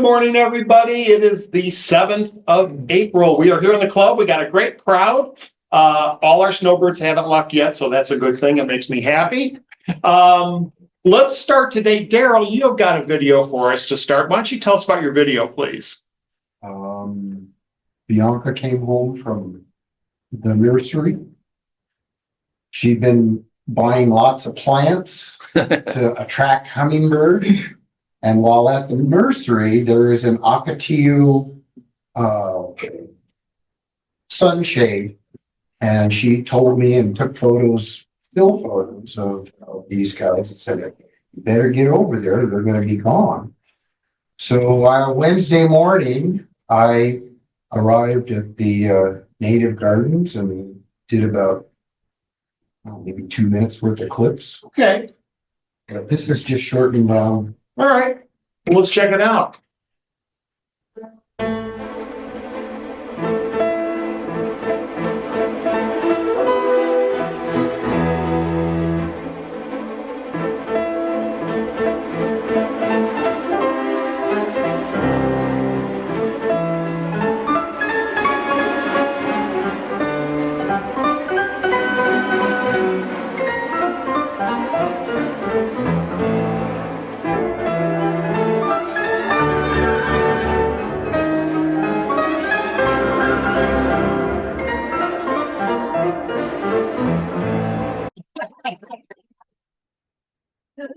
morning, everybody. It is the 7th of April. We are here in the club. We got a great crowd. All our snowbirds haven't left yet, so that's a good thing. It makes me happy. Let's start today. Daryl, you've got a video for us to start. Why don't you tell us about your video, please? Bianca came home from the nursery. She'd been buying lots of plants to attract hummingbirds. And while at the nursery, there is an Ocotillo sunshade. And she told me and took photos, still photos of these guys and said, you better get over there. They're going to be gone. So Wednesday morning, I arrived at the native gardens and did about maybe 2 minutes worth of clips. Okay. But this is just shortened down. All right. Well, let's check it out.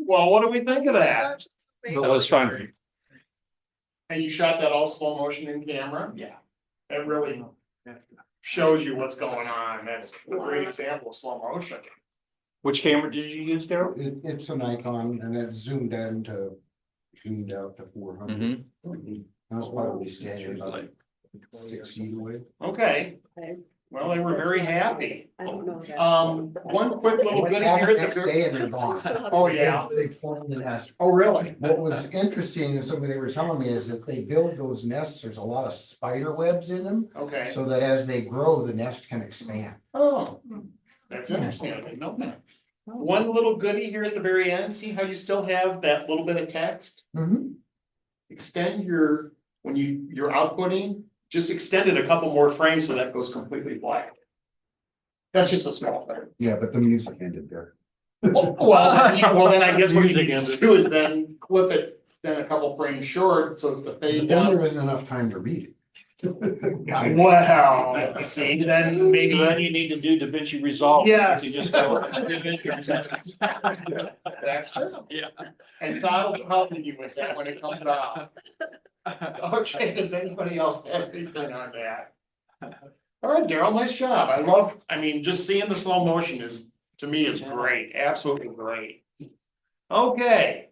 Well, what do we think of that? That was fun. And you shot that all slow motion in camera? Yeah. It really shows you what's going on. That's a great example of slow motion. Which camera did you use, Daryl? It's a Nikon and it's zoomed out to 400. I was probably standing about 6 feet away. Okay. Well, they were very happy. I don't know. One quick little bit here at Next the day and they're gone. Oh, yeah. They formed the nest. Oh, really? What was interesting and something they were telling me is that they build those nests, there's a lot of spider webs in them. Okay. So that as they grow, the nest can expand. Oh, that's interesting. I didn't know that. One little goodie here at the very end. See how you still have that little bit of text? Extend when you're outputting, just extend it a couple more frames so that goes completely black. That's just a small thing. Yeah, but the music ended there. Well, then I guess what you begin to do is then clip it then a couple frames short so the But fade then there down. wasn't enough time to read it. Well, see, then maybe. So then you need to do DaVinci Resolve. Yes. You just go. That's true. Yeah. And Todd will be helping you with that when it comes out. Okay, does anybody else have anything on that? All right, Daryl, nice job. Just seeing the slow motion to me is great, absolutely great. Okay,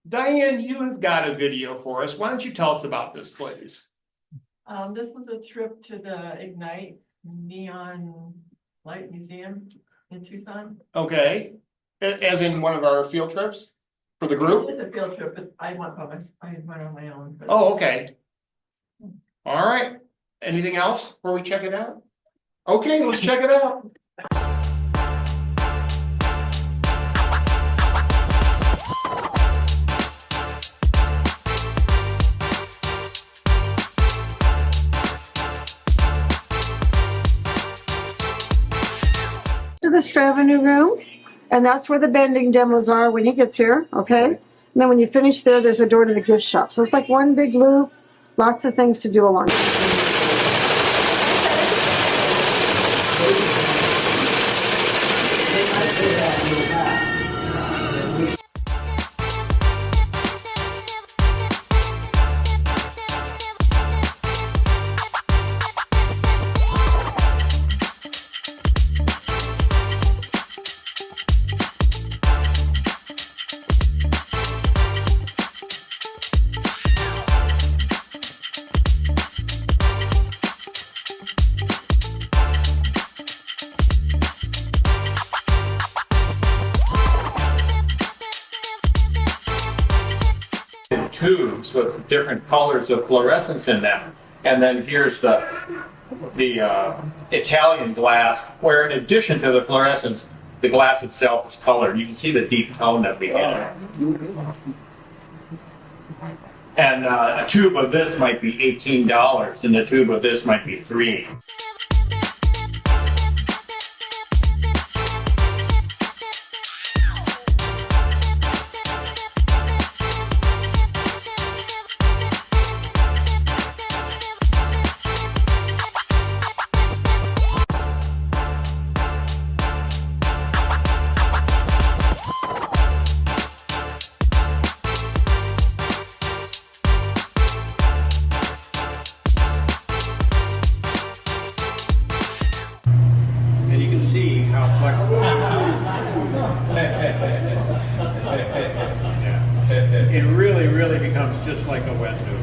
Diane, you have got a video for us. Why don't you tell us about this, please? This was a trip to the Ignite Neon Light Museum in Tucson. Okay, as in one of our field trips for the group? It's a field trip, but I went on my own. But Oh, okay. All right. Anything else before we check it out? Okay, let's check it out. To the Stravenue room, and that's where the bending demos are when he gets here, okay? And then when you finish there, there's a door to the gift shop. So it's like one big loop, lots of things to do along. Tubes with different colors of fluorescence in them. And then here's the Italian glass, where in addition to the fluorescence, the glass itself is colored. You can see the deep tone that we get. And a tube of this might be $18 and a tube of this might be $3. And you can see how flexible it really, really becomes just like a wet noodle.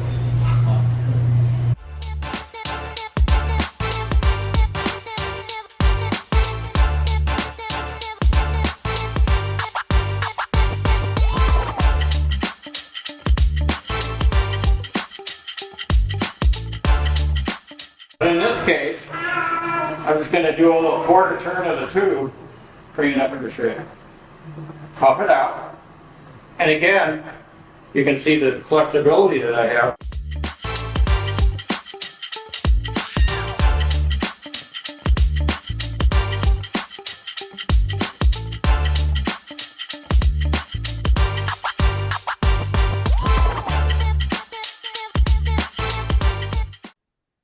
In this case, I'm just going to do a little quarter turn of the tube, bring it up in the tray, puff it out, and again, you can see the flexibility that I have.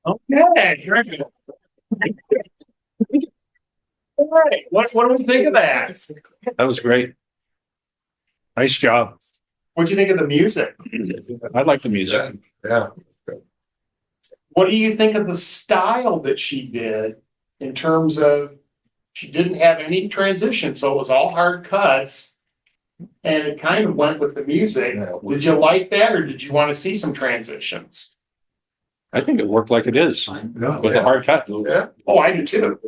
Okay, very good. All right, what do we think of that? That was great. Nice job. What'd you think of the music? I like the music. Yeah. What do you think of the style that she did in terms of, she didn't have any transition, so it was all hard cuts. And it kind of went with the music. Did you like that, or did you want to see some transitions? I think it worked like it is with a hard cut. Yeah. Oh, I do too.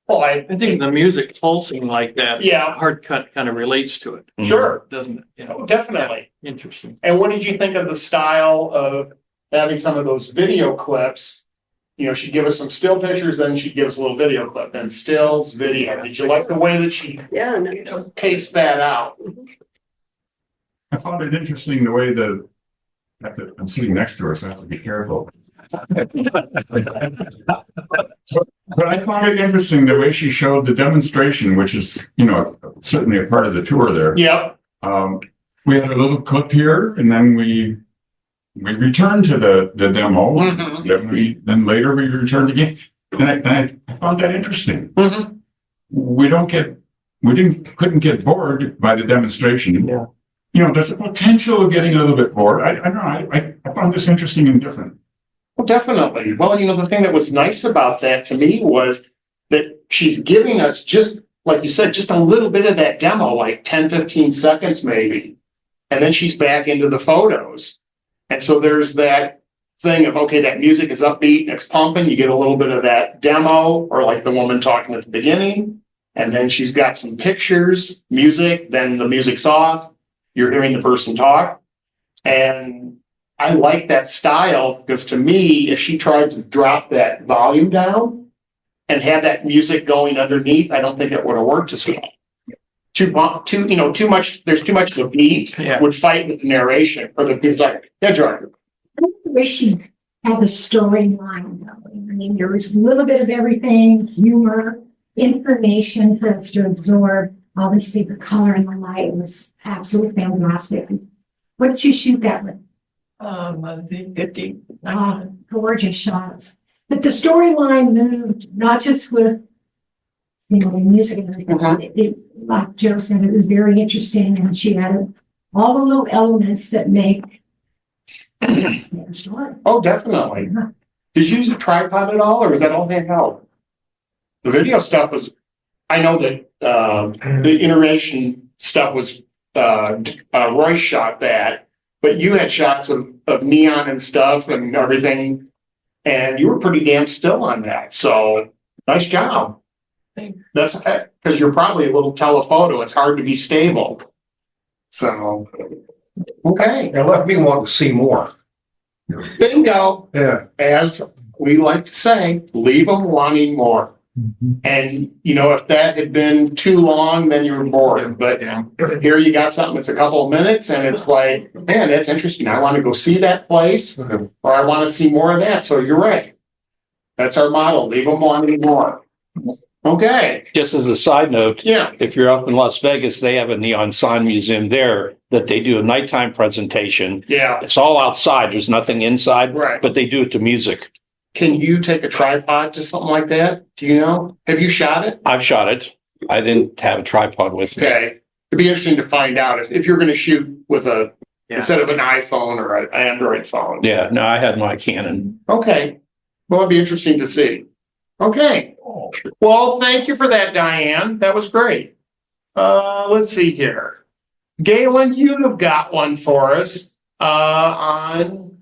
Well, I think the music pulsing like that. Yeah. Hard cut kind of relates to it, Sure, doesn't it? You know, definitely. interesting. And what did you think of the style of having some of those video clips? You know, she'd give us some still pictures, then she'd give us a little video clip, then stills, video. Did you like the way that she paced that out? I found it interesting the way I'm sitting next to her, so I have to be careful. But I found it interesting the way she showed the demonstration, which is, certainly a part of the tour there. Yep. We had a little clip here, and then we returned to the demo. Mhm. Then later we returned again. And I found that interesting. Mhm. Couldn't get bored by the demonstration. Yeah. There's a potential of getting a little bit bored. I don't know. I found this interesting and different. Well, definitely. Well, the thing that was nice about that to me was that she's giving us, just like you said, just a little bit of that demo, like 10, 15 seconds maybe. And then she's back into the photos. And so there's that thing of, okay, that music is upbeat, it's pumping, you get a little bit of that demo, or like the woman talking at the beginning. And then she's got some pictures, music, then the music's off, you're hearing the person talk. And I like that style, because to me, if she tried to drop that volume down and have that music going underneath, I don't think it would have worked as well. Too much, there's too much of a beat would fight with the narration, or the music. Like, yeah, Jordan. I wish she had a storyline though. I mean, there was a little bit of everything, humor, information for us to absorb. Obviously, the color and the light was absolutely fantastic. What did you shoot that with? I think 50. Gorgeous shots. But the storyline moved not just with, the music and everything. Like Joe said, it was very interesting, and she added all the little elements that make the story. Oh, definitely. Did you use a tripod at all, or was that all handheld? The video stuff was, I know that the iteration stuff was, Roy shot that, but you had shots of neon and stuff and everything, and you were pretty damn still on that. So nice job. That's because you're probably a little telephoto. It's hard to be stable. So, okay. It left me wanting to see more. Bingo. Yeah. As we like to say, leave them wanting more. And, you know, if that had been too long, then you were bored, but here you got something that's a couple of minutes and it's like, man, that's interesting. I want to go see that place or I want to see more of that. So you're right. That's our model. Leave them wanting more. Okay. Just as a side note, Yeah. if you're up in Las Vegas, they have a neon sign museum there that they do a nighttime presentation. Yeah. It's all outside. There's nothing inside, Right. but they do it to music. Can you take a tripod to something like that? Do you know? Have you shot it? I've shot it. I didn't have a tripod with me. Okay. It'd be interesting to find out if you're going to shoot with instead of an iPhone or an Android phone. Yeah, no, I had my Canon. Okay. Well, it'd be interesting to see. Okay. Well, thank you for that, Diane. That was great. Let's see here. Galen, you have got one for us on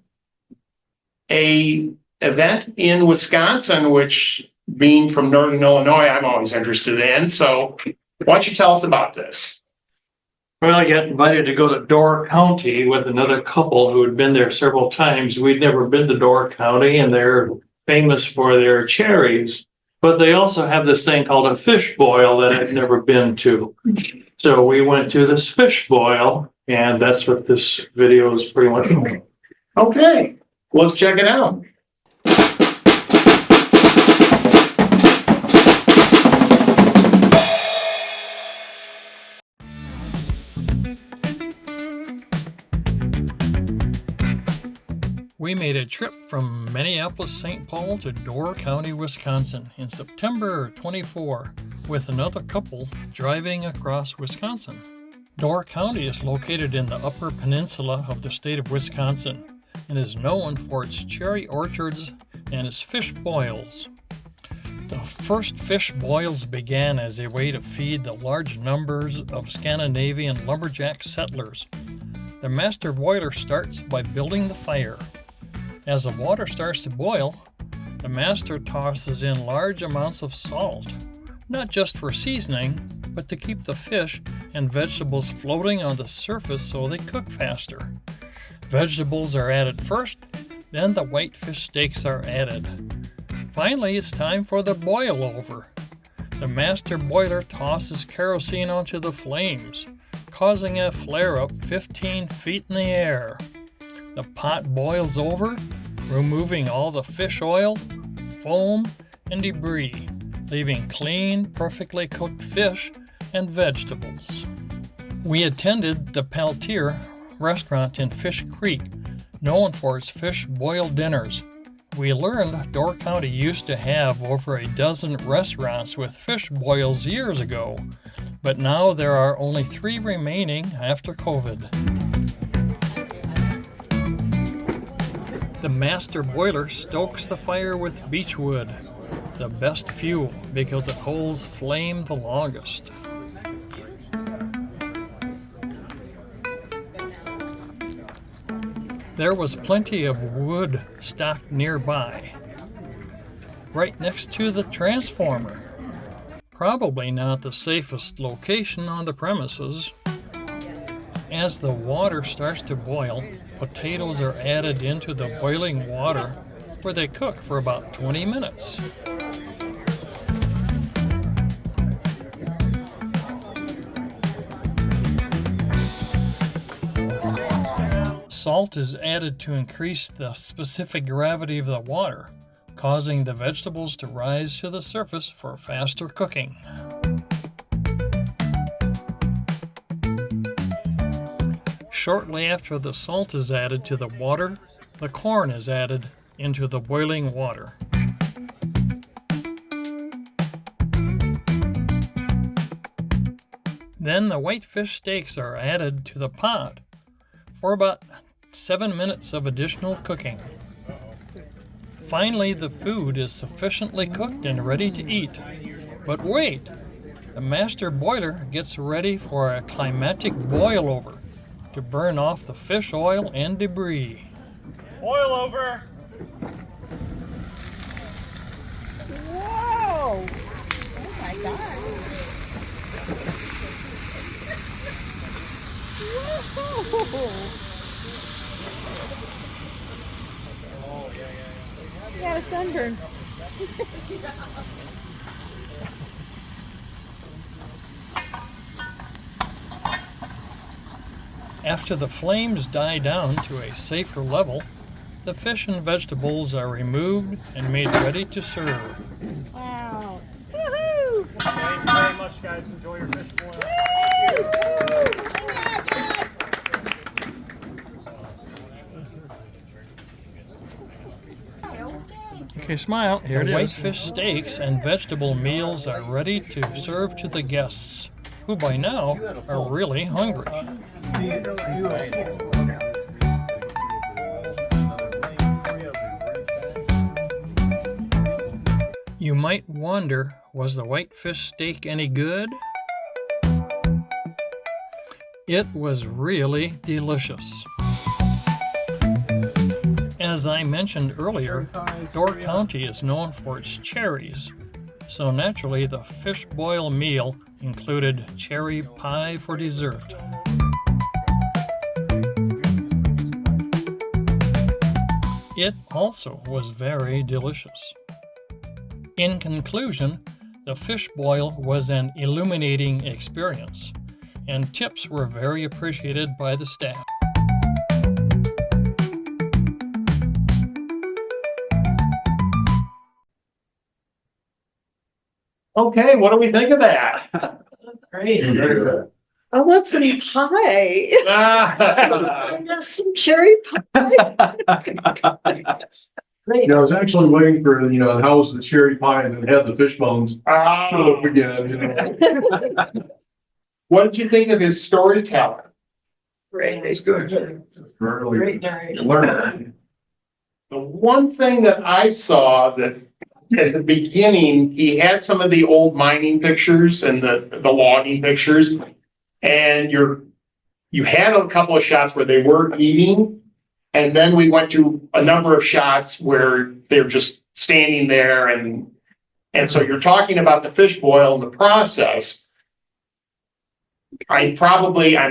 a event in Wisconsin, which being from Northern Illinois, I'm always interested in. So why don't you tell us about this? Well, I got invited to go to Door County with another couple who had been there several times. We'd never been to Door County, and they're famous for their cherries. But they also have this thing called a fish boil that I've never been to. So we went to this fish boil, and that's what this video is pretty much about. Okay, let's check it out. We made a trip from Minneapolis, St. Paul to Door County, Wisconsin in September 24 with another couple driving across Wisconsin. Door County is located in the Upper Peninsula of the state of Wisconsin and is known for its cherry orchards and its fish boils. The first fish boils began as a way to feed the large numbers of Scandinavian lumberjack settlers. The master boiler starts by building the fire. As the water starts to boil, the master tosses in large amounts of salt, not just for seasoning, but to keep the fish and vegetables floating on the surface so they cook faster. Vegetables are added first, then the whitefish steaks are added. Finally, it's time for the boil over. The master boiler tosses kerosene onto the flames, causing a flare-up 15 feet in the air. The pot boils over, removing all the fish oil, foam, and debris, leaving clean, perfectly cooked fish and vegetables. We attended the Peltier restaurant in Fish Creek, known for its fish boil dinners. We learned Door County used to have over a dozen restaurants with fish boils years ago, but now there are only 3 remaining after COVID. The master boiler stokes the fire with beechwood, the best fuel because it holds flame the longest. There was plenty of wood stocked nearby, right next to the transformer. Probably not the safest location on the premises. As the water starts to boil, potatoes are added into the boiling water where they cook for about 20 minutes. Salt is added to increase the specific gravity of the water, causing the vegetables to rise to the surface for faster cooking. Shortly after the salt is added to the water, the corn is added into the boiling water. Then the whitefish steaks are added to the pot for about 7 minutes of additional cooking. Finally, the food is sufficiently cooked and ready to eat. But wait, the master boiler gets ready for a climatic boil over to burn off the fish oil and debris. Boil over! Whoa! Oh my God! Whoa! You got a sunburn. After the flames die down to a safer level, the fish and vegetables are removed and made ready to serve. Wow. Woohoo! Thank you very much, guys. Enjoy your fish boil. Okay, smile. Here it is. Whitefish steaks and vegetable meals are ready to serve to the guests, who by now are really hungry. You might wonder, was the whitefish steak any good? It was really delicious. As I mentioned earlier, Door County is known for its cherries, so naturally the fish boil meal included cherry pie for dessert. It also was very delicious. In conclusion, the fish boil was an illuminating experience, and tips were very appreciated by the staff. Okay, what do we think of that? Great. I want some pie. I want some cherry pie. I was actually waiting for, how was the cherry pie and then had the fish bones show up again, What did you think of his storytelling? Great. It's good. Really Great night. learn. The one thing that I saw that at the beginning, he had some of the old mining pictures and the logging pictures. And you had a couple of shots where they were eating. And then we went to a number of shots where they're just standing there and so you're talking about the fish boil and the process. I'm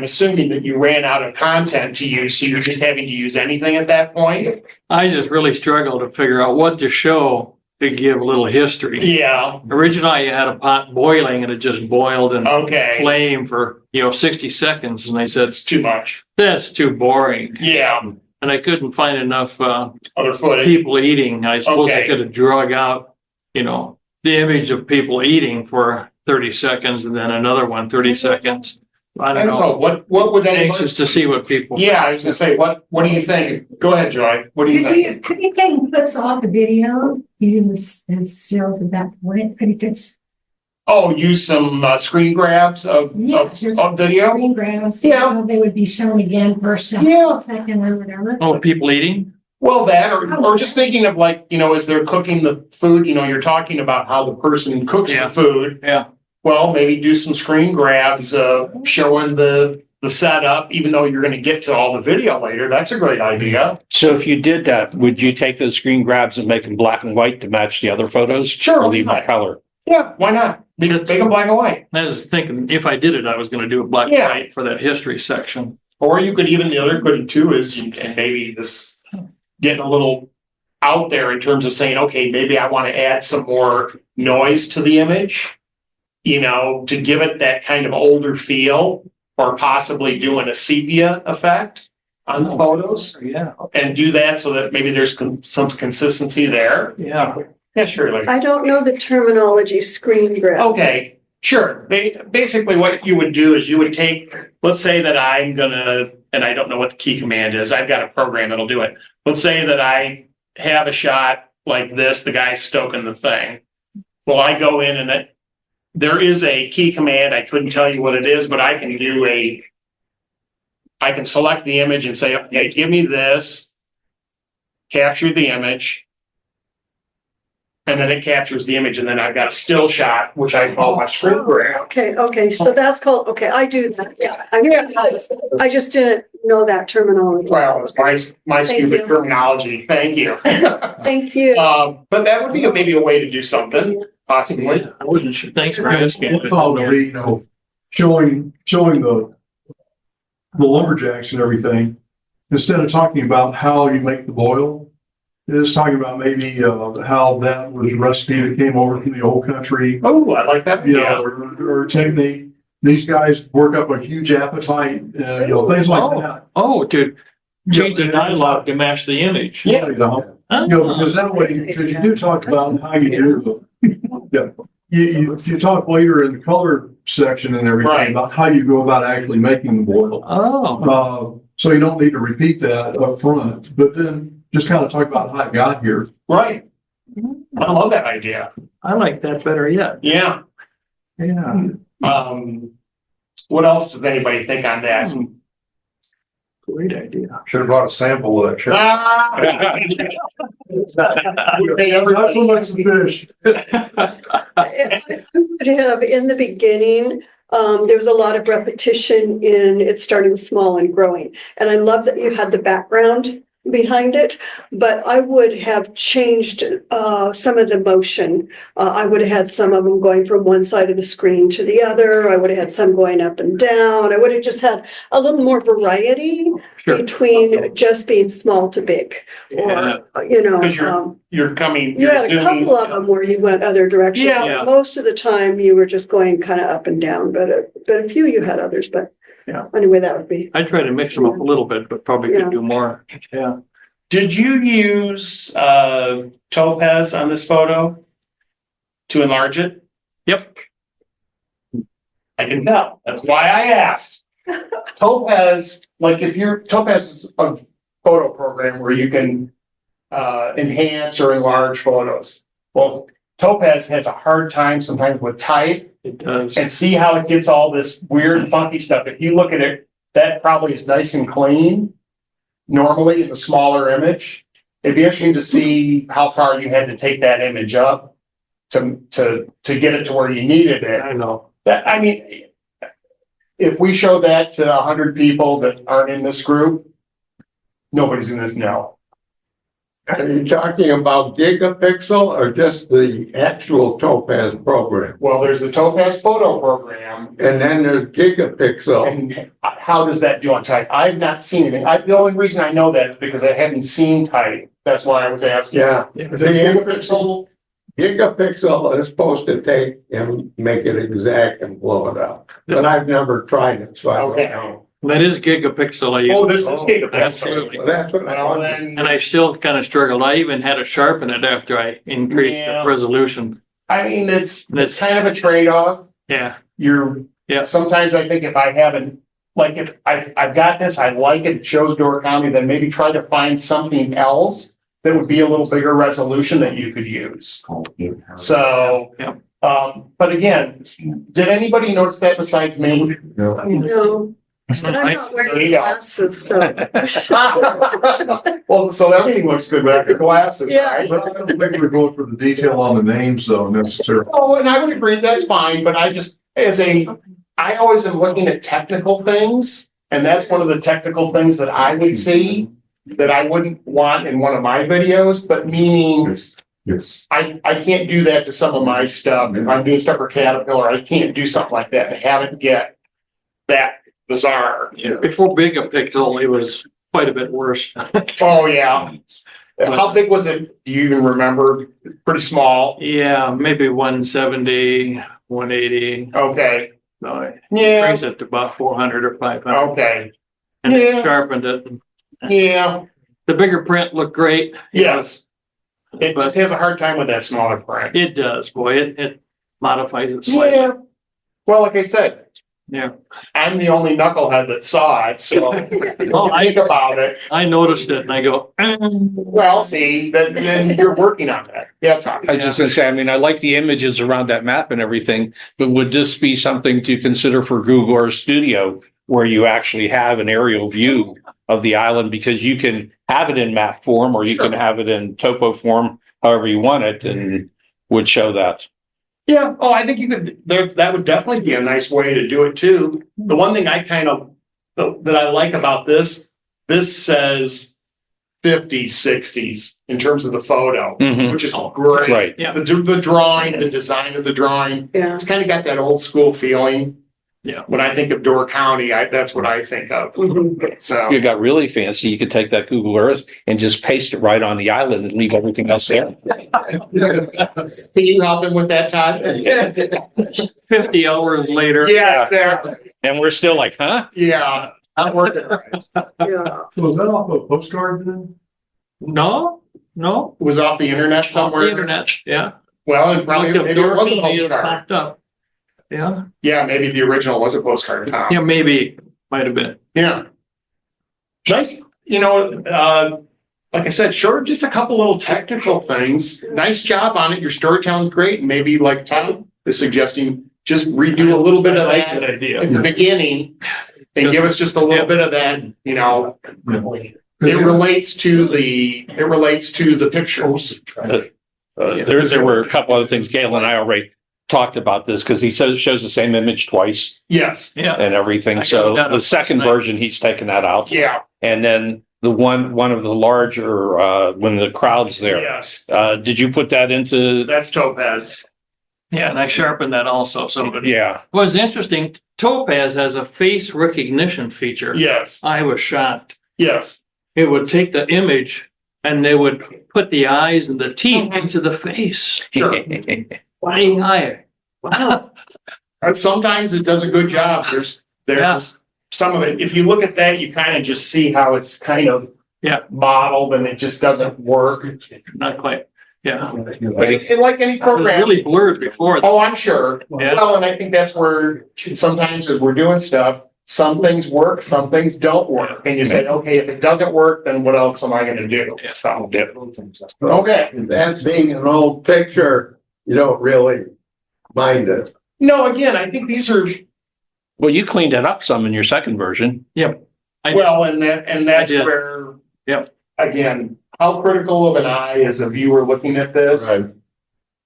assuming that you ran out of content to use, so you're just having to use anything at that point? I just really struggled to figure out what to show to give a little history. Yeah, Originally, I had a pot boiling and it just boiled and okay. flame for, 60 seconds. And they said, That's too much. that's too boring. Yeah, And I couldn't find enough other footage. people eating. I suppose I Okay. could have drug out, the image of people eating for 30 seconds and then another one 30 seconds. I don't know. What would anybody? Anxious to see what people. Yeah, I was gonna say, what do you think? Go ahead, Joy. What do you think? Could you take clips off the video, use as stills at that point? Could you just Oh, use some screen grabs of video? screen grabs? Yeah. They would be shown again for a Yeah. second or whatever. Oh, people eating? Well, that, or just thinking of like, as they're cooking the food, you're talking about how the person cooks Yeah. the food. Yeah. Well, maybe do some screen grabs, showing the setup, even though you're gonna get to all the video later. That's a great idea. So if you did that, would you take those screen grabs and make them black and white to match the other photos? Sure, Or leave them why not? color? Yeah, why not? Because take them black and white. I was thinking if I did it, I was going to do it black and Yeah. white for that history section. Or you could even, the other good too is, and maybe this getting a little out there in terms of saying, okay, maybe I want to add some more noise to the image, to give it that kind of older feel, or possibly doing a sepia effect on the photos Yeah. and do that so that maybe there's some consistency there. Yeah. Yeah, sure. Like, I don't know the terminology, screen grab. okay, sure. Basically what you would do is you would take, let's say that I'm gonna, and I don't know what the key command is. I've got a program that'll do it. Let's say that I have a shot like this, the guy's stoking the thing. Well, I go in and there is a key command. I couldn't tell you what it is, but I can select the image and say, okay, give me this, capture the image. And then it captures the image, and then I've got a still shot, which I call my screen grab. Okay, so that's called, I do that, yeah. I just didn't know that terminology. Well, it's my Thank stupid you. terminology. Thank you. Thank you. But that would be maybe a way to do something, possibly. I wasn't sure. Thanks for asking. Probably, showing the lumberjacks and everything, instead of talking about how you make the boil, It's talking about maybe, how that was a recipe that came over from the old country. Oh, I like that. You know, or technique. These guys work up a huge appetite, you know, things like that. Oh, to change the Yeah. dialogue to match the image. Yeah, you know, because that way, because you do talk about how you do, yeah. You talk later in the color section and everything Right. about how you go about actually making the boil. Oh, So you don't need to repeat that up front, but then just kind of talk about how it got here. Right. I love that idea. I like that better yet. Yeah. Yeah. What else does anybody think on that? Great idea. Should have brought a sample of that. Sure. We pay everybody. Not so much the fish. I would have, in the beginning, there was a lot of repetition in it starting small and growing. And I love that you had the background behind it, but I would have changed some of the motion. I would have had some of them going from one side of the screen to the other. I would have had some going up and down. I would have just had a little more variety between just being small to big. Or, you know, Because you're coming. you you're had a zooming. couple of them where you went other directions. Yeah. but Most of the time you were just going kind of up and down, but a few you had others, but Yeah. anyway, that would be. I try to mix them up a little bit, but probably Yeah. could do more. Yeah. Did you use Topaz on this photo to enlarge it? Yep. I can tell. That's why I asked. Topaz, like if you're, Topaz is a photo program where you can enhance or enlarge photos. Well, Topaz has a hard time sometimes with type. It does. And see how it gets all this weird funky stuff. If you look at it, that probably is nice and clean. Normally in the smaller image, it'd be interesting to see how far you had to take that image up to get it to where you needed it. I know. That, I mean, if we show that to 100 people that aren't in this group, nobody's gonna know. Are you talking about gigapixel or just the actual Topaz program? Well, there's the Topaz photo program. And then there's gigapixel. And how does that do on type? I've not seen anything. The only reason I know that is because I haven't seen type. That's why I was asking. Yeah. Is it gigapixel? Gigapixel is supposed to take and make it exact and blow it up. But I've never tried it, so I don't Okay. know. That is gigapixel. I use. Oh, this is gigapixel. Absolutely. Well, that's what I Well, thought. then, And I still kind of struggled. I even had to sharpen it after I increased Yeah. the resolution. I mean, it's That's- kind of a trade-off. Yeah. Yeah, sometimes I think if I haven't, like if I've got this, I like it, it shows Door County, then maybe try to find something else that would be a little bigger resolution that you could use. So, Yep. but again, did anybody notice that besides me? No, but I'm not There wearing you go. glasses, so. Well, so everything looks good without the glasses, Yeah. right? But I don't think we're going for the detail on the names though necessarily. Oh, and I would agree, that's fine, but I just, I always am looking at technical things. And that's one of the technical things that I would see that I wouldn't want in one of my videos, but meaning Yes. I can't do that to some of my stuff. If I'm doing stuff for Caterpillar, I can't do something like that and have it get that bizarre. Yeah. Before gigapixel, it was quite a bit worse. Oh, yeah. How big was it? Do you even remember? Pretty small. Yeah, maybe 170, 180. Okay. No, it Yeah. brings it to about 400 or 500. Okay. And Yeah. it sharpened it. Yeah. The bigger print looked great. Yes. It But- just has a hard time with that smaller print. It does, boy. It modifies it slightly. Yeah. Well, like I said, Yeah. I'm the only knucklehead that saw it, so Oh, think about it. I noticed it and I go, Well, see, then you're working on that. Yeah, Tom. I was just gonna say, I mean, I like the images around that map and everything, but would this be something to consider for Google Earth Studio where you actually have an aerial view of the island because you can have it in map form or you can have it in topo form, however you want it, and would show that. Yeah, oh, I think you could, that would definitely be a nice way to do it too. The one thing I that I like about this says 50s, 60s in terms of the photo, Mhm. which is great. Right. Yeah. The drawing, the design of the drawing, Yeah. it's kind of got that old school feeling. Yeah. When I think of Door County, that's what I think of. So, If you got really fancy, you could take that Google Earth and just paste it right on the island and leave everything else there. can you help him with that, Todd? 50 hours later. Yeah, exactly. And we're still like, huh? Yeah. Not working. Yeah. Was that off a postcard then? No, It was off the internet off somewhere. the internet, yeah. Well, and probably Looked up maybe it was a Dorothy, it postcard. popped up. Yeah, Yeah, maybe the original was a postcard, Tom. yeah, maybe, might have been. Yeah. Nice, like I said, sure, just a couple little technical things. Nice job on it. Your storytelling's great. And maybe like Tom is suggesting, just redo a little bit of I like that that idea. at the beginning. And give us just a little bit of that, it relates to the pictures. There were a couple other things. Gail and I already talked about this because he says shows the same image twice Yes, Yeah, and everything. I got So that the up second last night. version, he's taken that out. yeah, And then the one of the larger, when the crowd's there, yes, did you put that into? that's Topaz. yeah, and I sharpened that also, so. Yeah. What's interesting, Topaz has a face recognition feature. Yes, I was shocked. yes. It would take the image and they would put the eyes and the teeth into the face. Sure. Way higher. Wow. And sometimes it does a good job. There's Yeah. some of it. If you look at that, you kind of just see how it's kind of Yeah. modeled and it just doesn't work. Not quite. Yeah. And like any It was program. really blurred before. Oh, I'm sure. Yeah. Well, and I think that's where sometimes as we're doing stuff, some things work, some things don't work. And you say, okay, if it doesn't work, then what else am I gonna do? Yeah. So, okay. That being an old picture, you don't really mind it. No, again, I think these are, Well, you cleaned it up some in your second version. Yep. I did. well, and that's I did. where. Yep. Again, how critical of an eye as a viewer looking at this?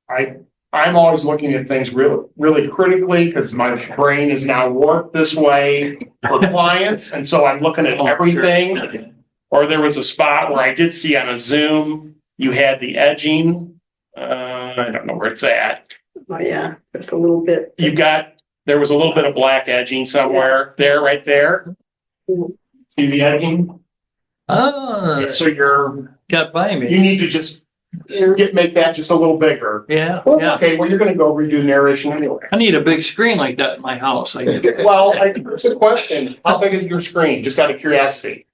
Right. I'm always looking at things really critically because my brain is now warped this way for clients. And so I'm looking at Oh, sure. everything. Or there was a spot where I did see on a Zoom, you had the edging. I don't know where it's at. Oh, yeah, just a little bit. There was a little bit of black edging somewhere there, right there. See the edging? Ah, So got by you me. need to just make that just a little bigger. Yeah, Well, yeah. okay, well, you're gonna go redo narration anyway. I need a big screen like that in my house. I get, Well, it's a question. How big is your screen? Just out of curiosity.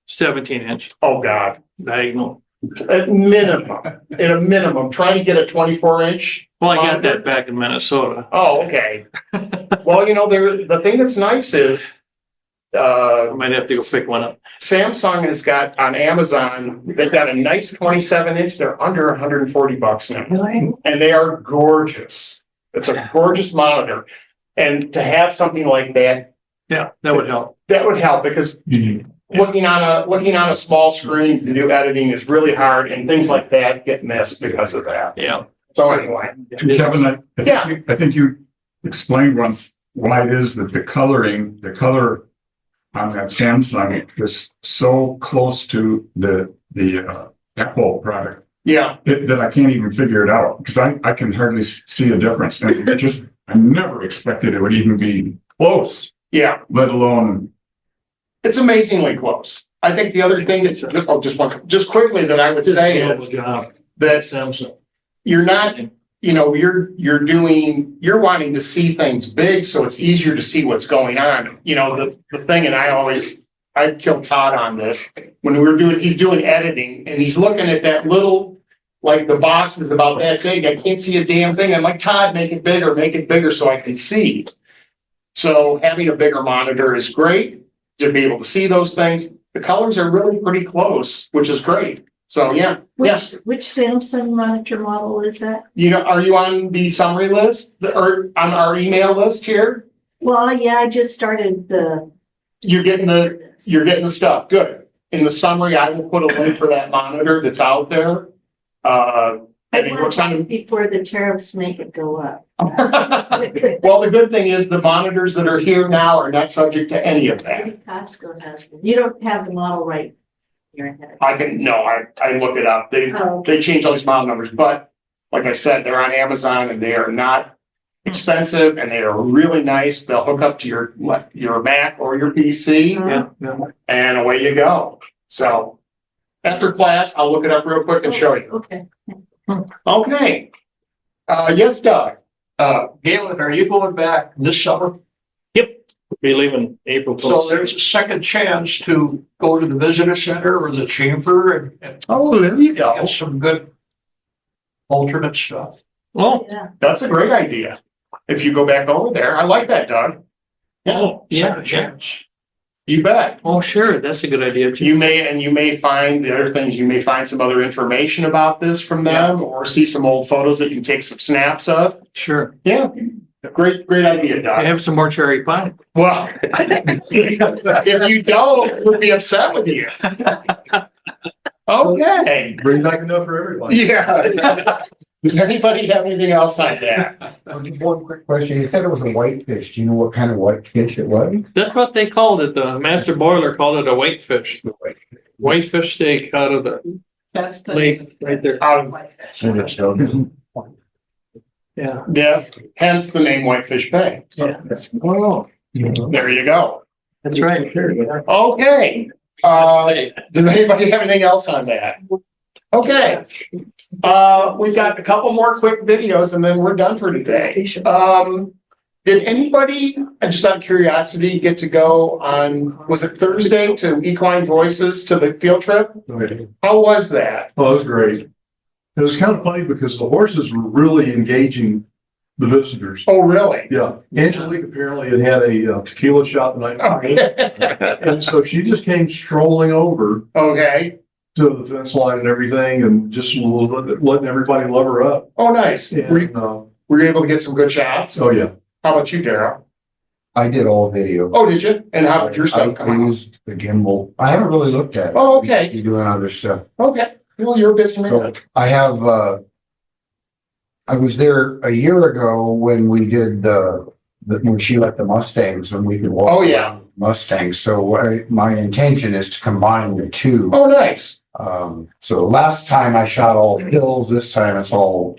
17-inch Oh, God. diagonal. At a minimum, try to get a 24-inch. Well, I got that back in Minnesota. Oh, okay. Well, the thing that's nice is, I might have to go pick one up. Samsung has got on Amazon, they've got a nice 27-inch. They're under $140 now. Really? And they are gorgeous. It's a gorgeous monitor. And to have something like that, Yeah, that would help. because looking on a small screen to do editing is really hard and things like that get missed because of that. Yeah. So anyway, Kevin, Yeah. I think you explained once why it is that the color on that Samsung is so close to the Apple product yeah, that I can't even figure it out because I can hardly see a difference. And I never expected it would even be close, yeah, let alone. it's amazingly close. I think the other thing that's, just quickly that I would say is job. that Samsung. you're not, you're wanting to see things big, so it's easier to see what's going on. The thing, and I killed Todd on this, when he's doing editing, and he's looking at that little, like the box is about that big, I can't see a damn thing. I'm like, Todd, make it bigger so I can see. So having a bigger monitor is great, to be able to see those things. The colors are really pretty close, which is great. So, yeah, yes. Which Samsung monitor model is that? Are you on the summary list or on our email list here? Well, yeah, I just started the. You're getting the stuff. Good. In the summary, I will put a link for that monitor that's out there. And it works on. Before the tariffs make it go up. Well, the good thing is the monitors that are here now are not subject to any of that. Maybe Costco has one. You don't have the model right here in head. I look it up. Oh. They change all these model numbers, but like I said, they're on Amazon and they are not expensive and they are really nice. They'll hook up to your Mac or your PC. Yeah. And away you go. So after class, I'll look it up real quick and show you. Okay. Okay. Yes, Doug. Galen, are you going back this summer? Be leaving April. So there's a second chance to go to the visitor center or the chamber and Oh, there you go. get some good alternate stuff. Well, Yeah. that's a great idea. If you go back over there, I like that, Doug. Yeah, Second chance. you bet. Oh, sure, that's a good idea too. You may find the other things, you may find some other information about this from them or see some old photos that you can take some snaps of. Sure. Yeah, great idea, I Doug. have some more cherry pie. Well, if you don't, we'll be upset with you. Okay, Bring back enough for everybody. yeah. Does anybody have anything else on that? Just one quick question. You said it was a whitefish. Do you know what kind of whitefish it was? That's what they called it. The master boiler called it a whitefish. Whitefish steak out of the That's the. lake right there. Yeah. Yes, hence the name Whitefish Bay. Yeah. Oh, there you go. That's right. Sure. Okay, does anybody have anything else on that? Okay, we've got a couple more quick videos and then we're done for today. Did anybody, just out of curiosity, get to go on, was it Thursday to Equine Voices to the field trip? How was that? Oh, it was great. It was kind of funny because the horses were really engaging the visitors. Oh, really? Yeah, Angelique apparently had a tequila shot the night before. Okay. And so she just came strolling over Okay, to the fence line and everything and just letting everybody love her up. oh, nice. And, Were you able to get some good shots? oh, yeah. How about you, Daryl? I did all video. Oh, did you? And how did your stuff I come out? used the gimbal. I haven't really looked at it. Oh, okay. You're doing other stuff. Okay, well, you're a busy So man. I have, I was there a year ago when we did when she let the Mustangs and we could walk. Oh, yeah. around Mustangs. So my intention is to combine the two. Oh, nice. So last time I shot all hills, this time it's all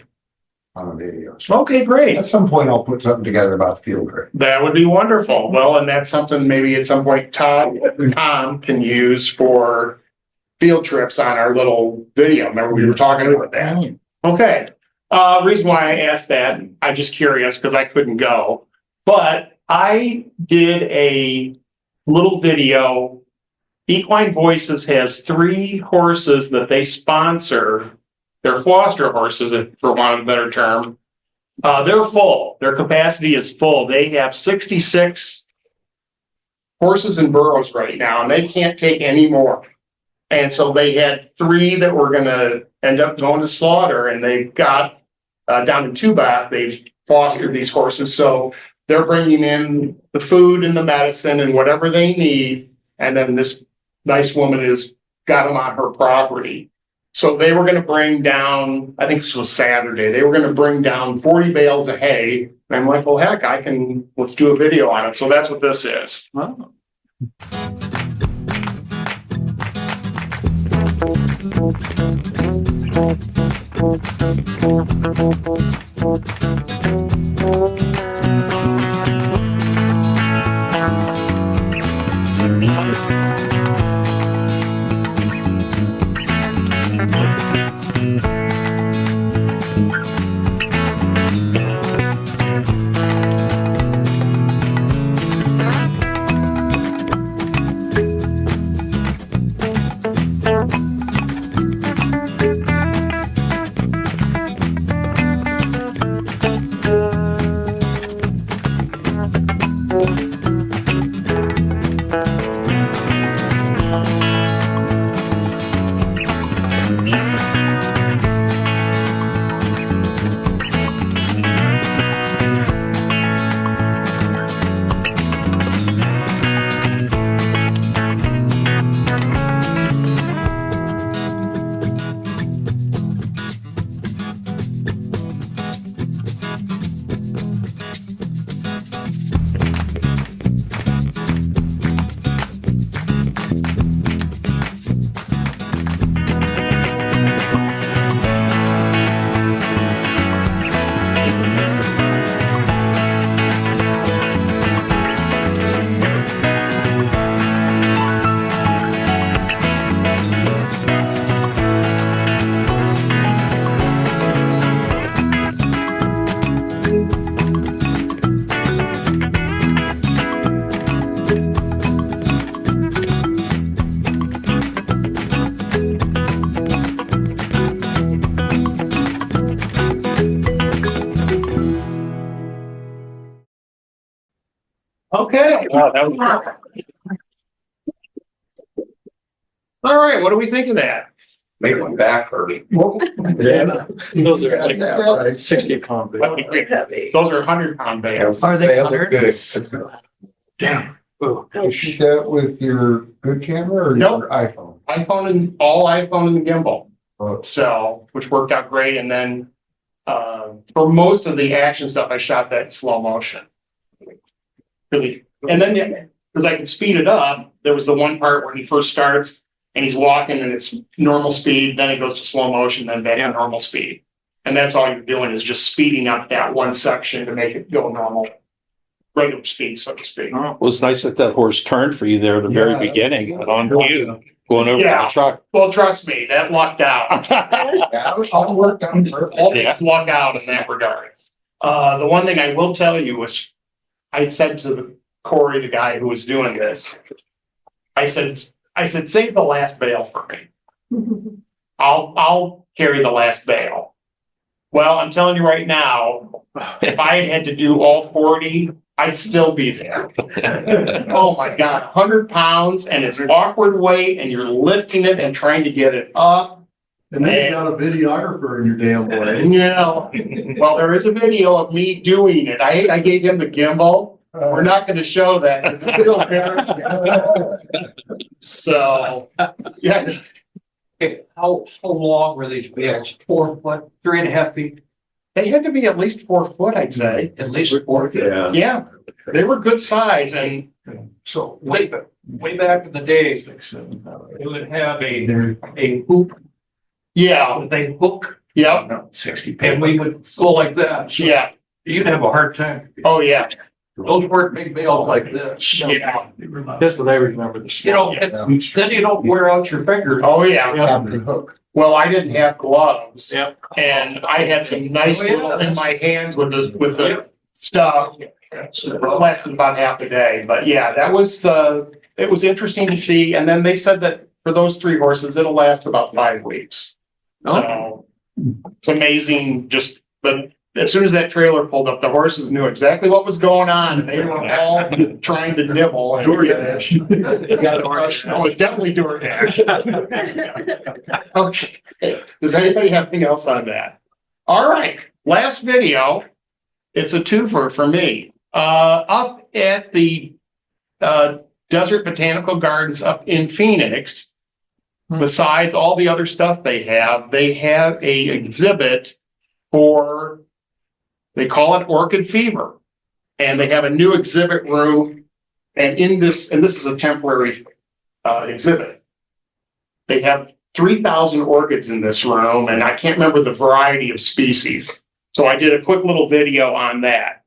on a video. So Okay, great. at some point I'll put something together about the field trip. That would be wonderful. Well, and that's something maybe at some point Tom can use for field trips on our little video. Remember, we were talking about that. Okay. Reason why I asked that, I'm just curious because I couldn't go, but I did a little video. Equine Voices has 3 horses that they sponsor. They're foster horses, for want of a better term. They're full. Their capacity is full. They have 66 horses and burros right now, and they can't take any more. And so they had 3 that were gonna end up going to slaughter, and they got down in Tubac, they've fostered these horses. So they're bringing in the food and the medicine and whatever they need. And then this nice woman has got them on her property. So they were gonna bring down, I think this was Saturday, they were gonna bring down 40 bales of hay. And I'm like, well, heck, let's do a video on it. So that's what this is. Wow. Okay. Wow, that was- All right, what do we think of that? Made my back hurt. Those are like Yeah. 60-pound. Those are 100-pound bales. Are they 100? Damn. Ooh. You shoot that with your good camera or Nope. your iPhone? iPhone and gimbal. Oh. So, which worked out great. And then, for most of the action stuff, I shot that in slow motion. Really. And then, because I could speed it up, there was the one part where he first starts and he's walking and it's normal speed, then it goes to slow motion, then back to normal speed. And that's all you're doing is just speeding up that one section to make it go normal, regular speed, so to speak. It was nice that that horse turned for you there at the very Yeah. beginning on you going over Yeah. the truck. Well, trust me, that lucked out. Yeah, it was all worked out perfect. All things luck out in that regard. The one thing I will tell you was, I said to Corey, the guy who was doing this, I said, save the last bale for me. I'll carry the last bale. Well, I'm telling you right now, if I had to do all 40, I'd still be there. Oh my God, 100 pounds and it's awkward weight and you're lifting it and trying to get it up. And then you got a videographer in your damn way. You know, well, there is a video of me doing it. I gave him the gimbal. We're not gonna show that because it's still embarrassing. So, yeah, Okay, how long were these bales? 4 foot, 3.5 feet? they had to be at least 4 foot, I'd say. At least 4 feet. Yeah. Yeah, they were good size and So way back in the day, they would have a hoop yeah, with a hook, yep, 60, and we would go like that. So yeah, you'd have a hard time. oh, yeah, Those weren't big bales like this. yeah, That's what I remember. You know, then you don't wear out your fingers. oh, yeah. Captain Hook. Well, I didn't have gloves. Yep. And I had some nice Oh, yeah. little in my hands with the stuff. Less than about half a day, but yeah, that was, it was interesting to see. And then they said that for those 3 horses, it'll last about 5 weeks. So it's amazing, just, but as soon as that trailer pulled up, the horses knew exactly what was going on. They were all trying to nibble. And Oh, it's definitely DoorDash. Okay, does anybody have anything else on that? All right, last video. It's a twofer for me. Up at the Desert Botanical Gardens up in Phoenix, besides all the other stuff they have a exhibit for, they call it Orchid Fever. And they have a new exhibit room. And this is a temporary exhibit. They have 3,000 orchids in this room, and I can't remember the variety of species. So I did a quick little video on that.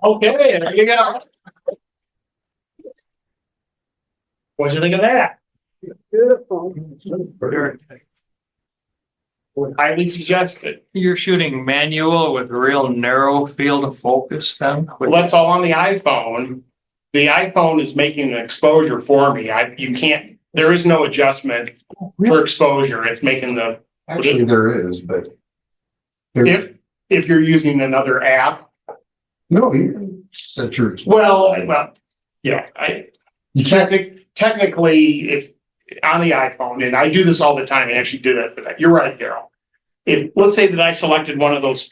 Okay, there you go. What'd you think of that? Beautiful. Would highly suggest it. You're shooting manual with real narrow field of focus then? Well, that's all on the iPhone. The iPhone is making an exposure for me. You can't, there is no adjustment for exposure. It's making the, Actually, there is, but. if you're using another app. No, you set your. Well, yeah, You can't. technically, if on the iPhone, and I do this all the time, and actually do that for that. You're right, Daryl. If, let's say that I selected one of those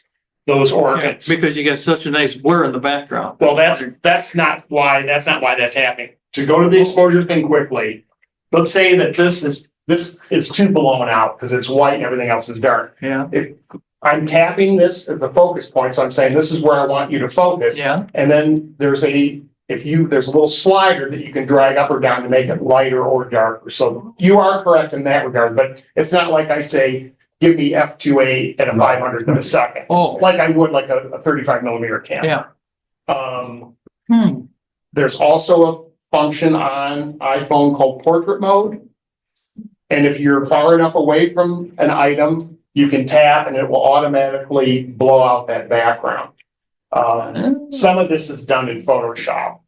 orchids. Because you get such a nice blur in the background. Well, that's not why that's happening. To go to the exposure thing quickly, let's say that this is too blown out because it's white and everything else is dark. Yeah. If I'm tapping this as the focus point, so I'm saying this is where I want you to focus. Yeah. And then there's a little slider that you can drag up or down to make it lighter or darker. So you are correct in that regard, but it's not like I say, give me f2.8 at a 500th of a second. Oh. Like I would like a 35 millimeter camera. Yeah. There's also a function on iPhone called portrait mode. And if you're far enough away from an item, you can tap and it will automatically blow out that background. Some of this is done in Photoshop.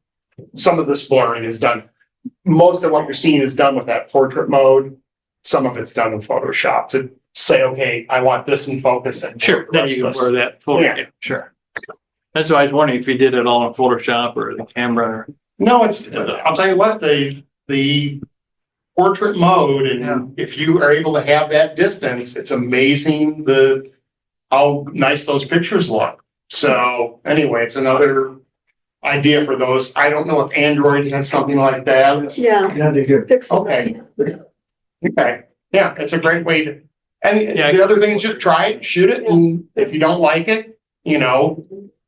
Some of this blurring is done. Most of what you're seeing is done with that portrait mode. Some of it's done in Photoshop to say, okay, I want this in focus. And Sure, then you can blur that photo. Yeah. Sure. That's why I was wondering if you did it all in Photoshop or the camera. No, I'll tell you what, the portrait mode, and if you are able to have that distance, it's amazing how nice those pictures look. So anyway, it's another idea for those. I don't know if Android has something like that. Yeah. Yeah, they do. Pixel. Okay, yeah, it's a great way to, and the other thing is just try it, shoot it, and if you don't like it,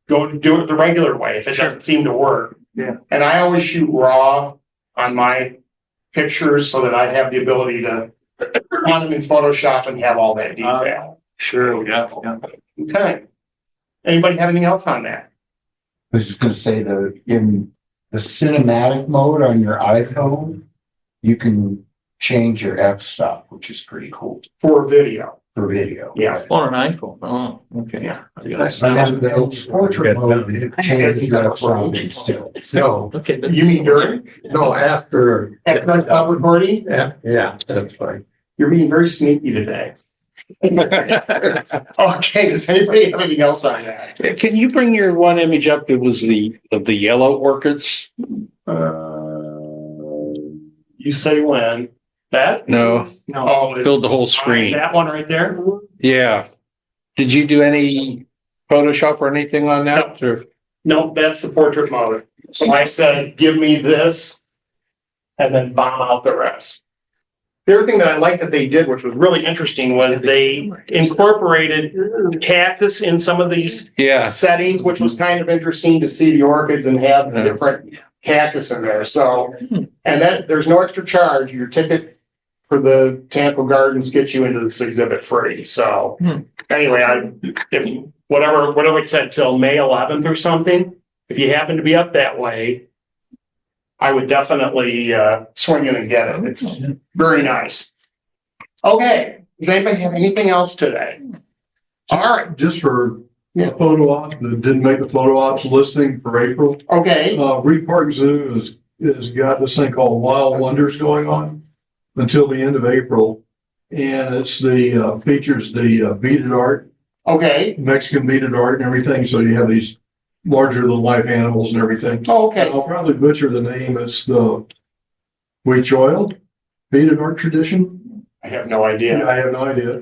go do it the regular way if it doesn't seem to work. Yeah. And I always shoot raw on my pictures so that I have the ability to run them in Photoshop and have all that detail. Sure, yeah. Okay. Anybody have anything else on that? I was just gonna say in the cinematic mode on your iPhone, you can change your f-stop, which is pretty cool For video. for video. Yeah. On an iPhone. Oh, okay. Yeah. And then the portrait mode, it changes your f-stop still. No, Okay. You mean during? no, after. Recording? Yeah, that's fine. You're being very sneaky today. Okay, does anybody have anything else on that? Can you bring your one image up that was of the yellow orchids? You say when? That? No, Oh, filled the whole screen. that one right there? Yeah. Did you do any Photoshop or anything on that? Or? No, that's the portrait mode. So I said, give me this and then bomb out the rest. The other thing that I liked that they did, which was really interesting, was they incorporated cactus in some of these Yeah. settings, which was kind of interesting to see the orchids and have the different cactus in there. So, and that there's no extra charge. Your ticket for the Botanical Gardens gets you into this exhibit free. So anyway, if whatever it said till May 11th or something, if you happen to be up that way, I would definitely swing in and get it. It's very nice. Okay, does anybody have anything else today? All right, Just for Yeah. a photo op that didn't make the photo ops listing for April. okay, Reed Park Zoo has got this thing called Wild Wonders going on until the end of April. And it's features the beaded art, okay, Mexican beaded art and everything. So you have these larger than life animals and everything. okay. I'll probably butcher the name. It's the Huichoil beaded art tradition. I have no idea. I have no idea.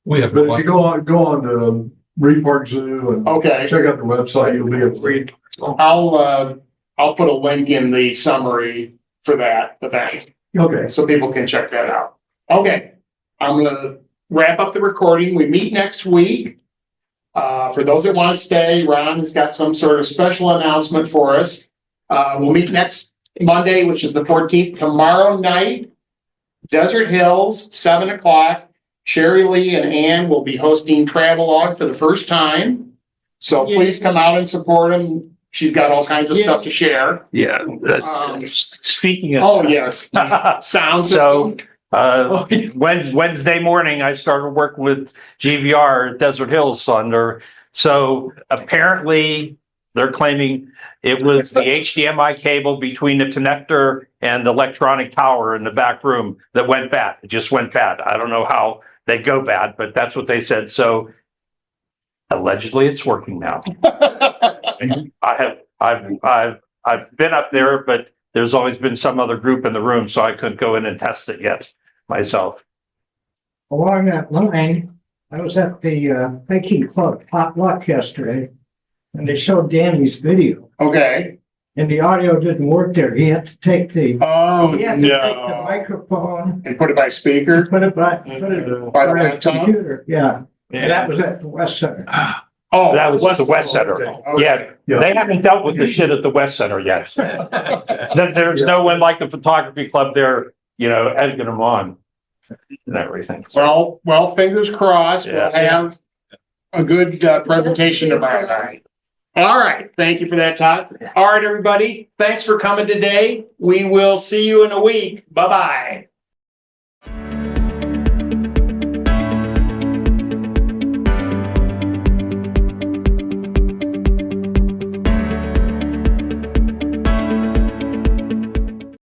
We have But if you go on to Reed Park Zoo and Okay, check out the website, you'll be able to read. I'll put a link in the summary for that event, Okay. so people can check that out. Okay, I'm gonna wrap up the recording. We meet next week. For those that want to stay, Ron has got some sort of special announcement for us. We'll meet next Monday, which is the 14th, tomorrow night, Desert Hills, 7:00. Sherry Lee and Ann will be hosting Travelogue for the first time. So please come out and support him. She's got all kinds of stuff to share. Yeah. Um, Speaking of. Oh, yes. Sound So, system. Wednesday morning, I started working with GVR at Desert Hills on their, so apparently they're claiming it was the HDMI cable between the connector and the electronic tower in the back room that went bad. It just went bad. I don't know how they go bad, but that's what they said. So allegedly it's working now. I've been up there, but there's always been some other group in the room, so I couldn't go in and test it yet myself. Along that line, I was at the hiking club potluck yesterday, and they showed Danny's video, Okay. and the audio didn't work there. He had to take the Oh, he had to take the no. microphone, And put it by speaker? put it By the on his laptop? computer. Yeah, that was at the West Center. Oh, That was the West Center. Okay. Yeah, they haven't dealt with the shit at the West Center yet. There's no one like the photography club there, egging them on and everything. Well, fingers crossed. We'll Yeah. have a good presentation tomorrow night. All right. Thank you for that, Todd. All right, everybody. Thanks for coming today. We will see you in a week. Bye-bye.